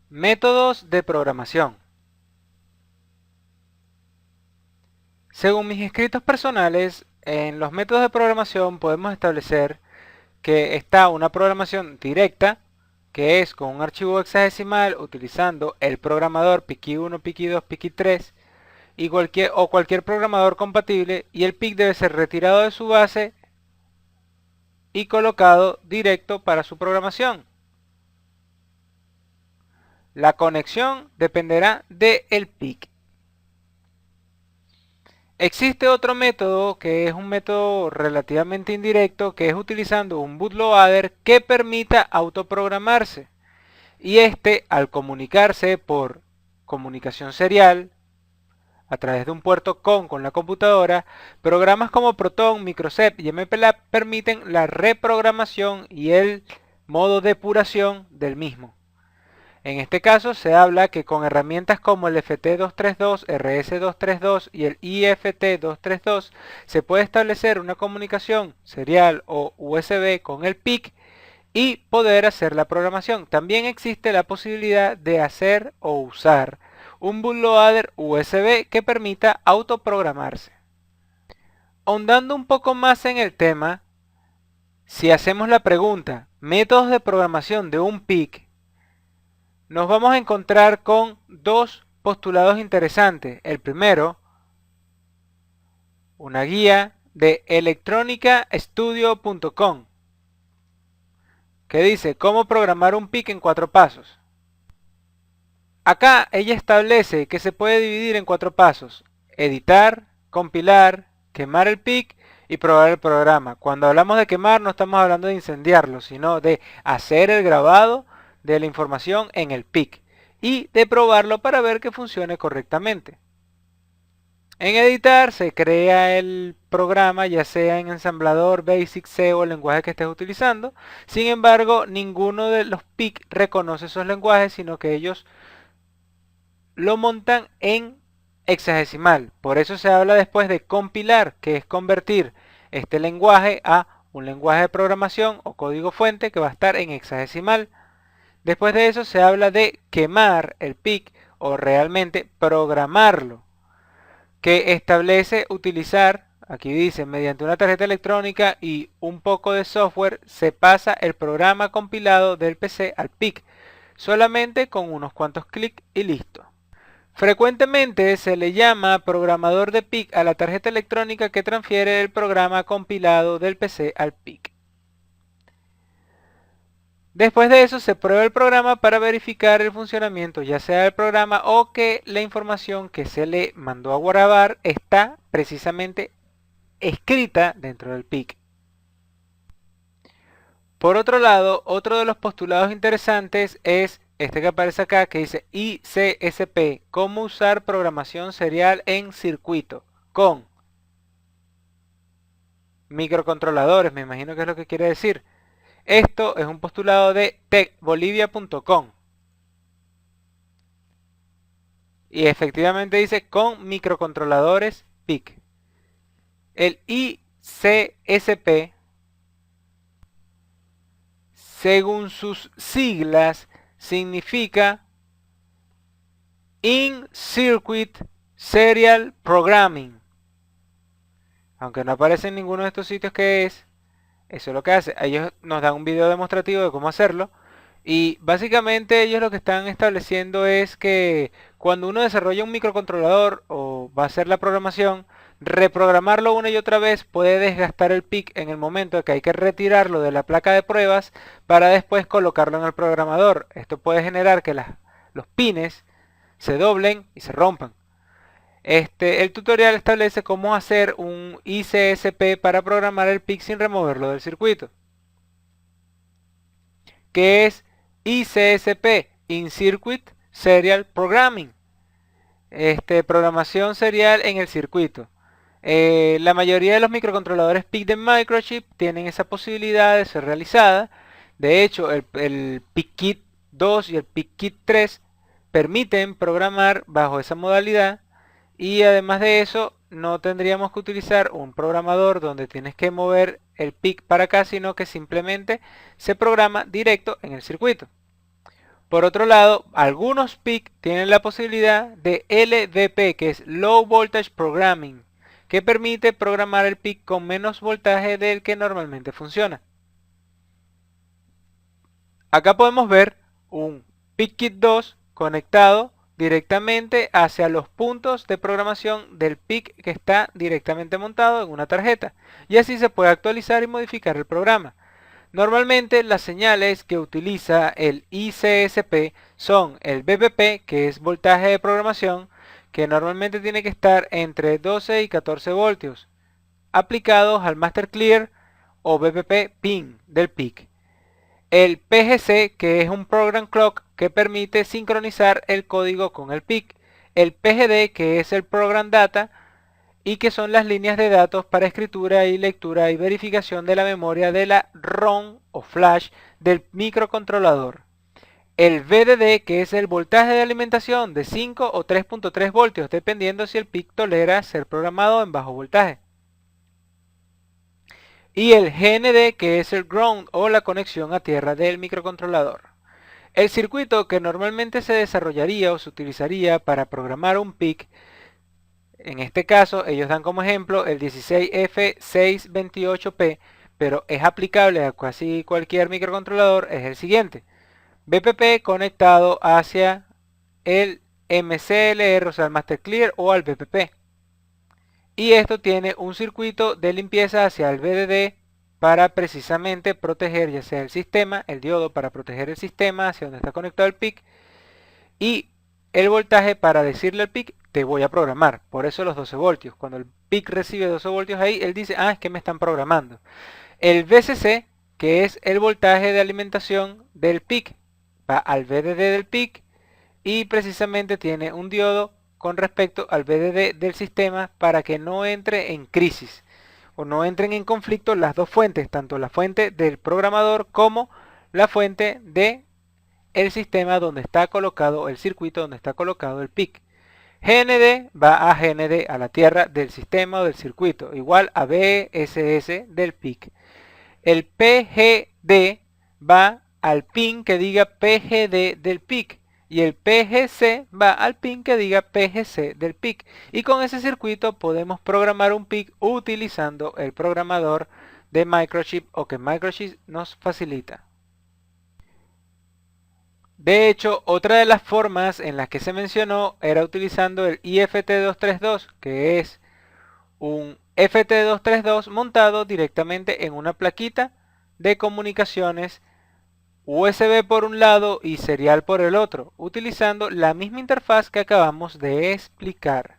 Métodos de programación. Según mis escritos personales, en los métodos de programación podemos establecer que está una programación directa, que es con un archivo hexadecimal utilizando el programador PIC1, PIC2, PIC3 y cualquier programador compatible, y el PIC debe ser retirado de su base y colocado directo para su programación. La conexión dependerá del PIC. Existe otro método que es un método relativamente indirecto, que es utilizando un bootloader que permita autoprogramarse. Y al comunicarse por comunicación serial a través de un puerto con la computadora, programas como Proton, Microsep y MPLAB permiten la reprogramación y el modo depuración del mismo. En este caso se habla que con herramientas como el FT232, RS232 y el IFT232 se puede establecer una comunicación serial o USB con el PIC y poder hacer la programación. También existe la posibilidad de hacer o usar un bootloader USB que permita autoprogramarse. Ahondando un poco más en el tema, si hacemos la pregunta, métodos de programación de un PIC, nos vamos a encontrar con dos postulados interesantes. El primero, una guía de electronicastudio.com que dice cómo programar un PIC en 4 pasos. Acá ella establece que se puede dividir en 4 pasos: editar, compilar, quemar el PIC y probar el programa. Cuando hablamos de quemar no estamos hablando de incendiarlo, sino de hacer el grabado de la información en el PIC y de probarlo para ver que funcione correctamente. En editar se crea el programa, ya sea en ensamblador, Basic, C o el lenguaje que estés utilizando. Sin embargo, ninguno de los PIC reconoce esos lenguajes, sino que ellos lo montan en hexadecimal. Por eso se habla después de compilar, que es convertir este lenguaje a un lenguaje de programación o código fuente que va a estar en hexadecimal. Después de eso se habla de quemar el PIC o realmente programarlo, que establece utilizar, aquí dice, mediante una tarjeta electrónica y un poco de software, se pasa el programa compilado del PC al PIC, solamente con unos cuantos clics y listo. Frecuentemente se le llama programador de PIC a la tarjeta electrónica que transfiere el programa compilado del PC al PIC. Después de eso se prueba el programa para verificar el funcionamiento ya sea del programa o que la información que se le mandó a grabar está precisamente escrita dentro del PIC. Por otro lado, otro de los postulados interesantes es este que aparece acá, que dice ICSP, cómo usar programación serial en circuito con microcontroladores, me imagino que es lo que quiere decir. Esto es un postulado de techbolivia.com y efectivamente dice con microcontroladores PIC. El ICSP, según sus siglas, significa In-Circuit Serial Programming. Aunque no aparece en ninguno de estos sitios que es, eso es lo que hace. Ellos nos dan un video demostrativo de cómo hacerlo. Y básicamente ellos lo que están estableciendo es que cuando uno desarrolla un microcontrolador o va a hacer la programación, reprogramarlo una y otra vez puede desgastar el PIC en el momento de que hay que retirarlo de la placa de pruebas para después colocarlo en el programador. Esto puede generar que los pines se doblen y se rompan. El tutorial establece cómo hacer un ICSP para programar el PIC sin removerlo del circuito. ¿Qué es ICSP? In-Circuit Serial Programming. Programación serial en el circuito. La mayoría de los microcontroladores PIC de Microchip tienen esa posibilidad de ser realizada. De hecho, el PIC-Kit 2 y el PIC-Kit 3 permiten programar bajo esa modalidad. Y además de eso, no tendríamos que utilizar un programador donde tienes que mover el PIC para acá, sino que simplemente se programa directo en el circuito. Por otro lado, algunos PIC tienen la posibilidad de LVP, que es Low Voltage Programming, que permite programar el PIC con menos voltaje del que normalmente funciona. Acá podemos ver un PIC-Kit 2 conectado directamente hacia los puntos de programación del PIC que está directamente montado en una tarjeta, y así se puede actualizar y modificar el programa. Normalmente las señales que utiliza el ICSP son el VPP, que es voltaje de programación, que normalmente tiene que estar entre 12 y 14 voltios, aplicados al Master Clear o VPP PIN del PIC. El PGC, que es un Program Clock que permite sincronizar el código con el PIC. El PGD, que es el Program Data, y que son las líneas de datos para escritura y lectura y verificación de la memoria de la ROM o flash del microcontrolador. El VDD, que es el voltaje de alimentación de 5 o 3.3 voltios, dependiendo si el PIC tolera ser programado en bajo voltaje. Y el GND, que es el ground o la conexión a tierra del microcontrolador. El circuito que normalmente se desarrollaría o se utilizaría para programar un PIC, en este caso ellos dan como ejemplo el 16F628P, pero es aplicable a casi cualquier microcontrolador, es el siguiente. BPP conectado hacia el MCLR, o sea el Master Clear, o al BPP. Y esto tiene un circuito de limpieza hacia el VDD para precisamente proteger ya sea el sistema, el diodo para proteger el sistema hacia donde está conectado el PIC, y el voltaje para decirle al PIC te voy a programar. Por eso los 12 voltios. Cuando el PIC recibe 12 voltios ahí, él dice, es que me están programando. El VCC, que es el voltaje de alimentación del PIC, va al VDD del PIC y precisamente tiene un diodo con respecto al VDD del sistema para que no entre en crisis o no entren en conflicto las dos fuentes, tanto la fuente del programador como la fuente de el sistema donde está colocado el circuito, donde está colocado el PIC. GND va a GND, a la tierra del sistema o del circuito, igual a BSS del PIC. El PGD va al pin que diga PGD del PIC y el PGC va al pin que diga PGC del PIC, y con ese circuito podemos programar un PIC utilizando el programador de Microchip o que Microchip nos facilita. De hecho, otra de las formas en las que se mencionó era utilizando el IFT232, que es un FT232 montado directamente en una plaquita de comunicaciones USB por un lado y serial por el otro, utilizando la misma interfaz que acabamos de explicar.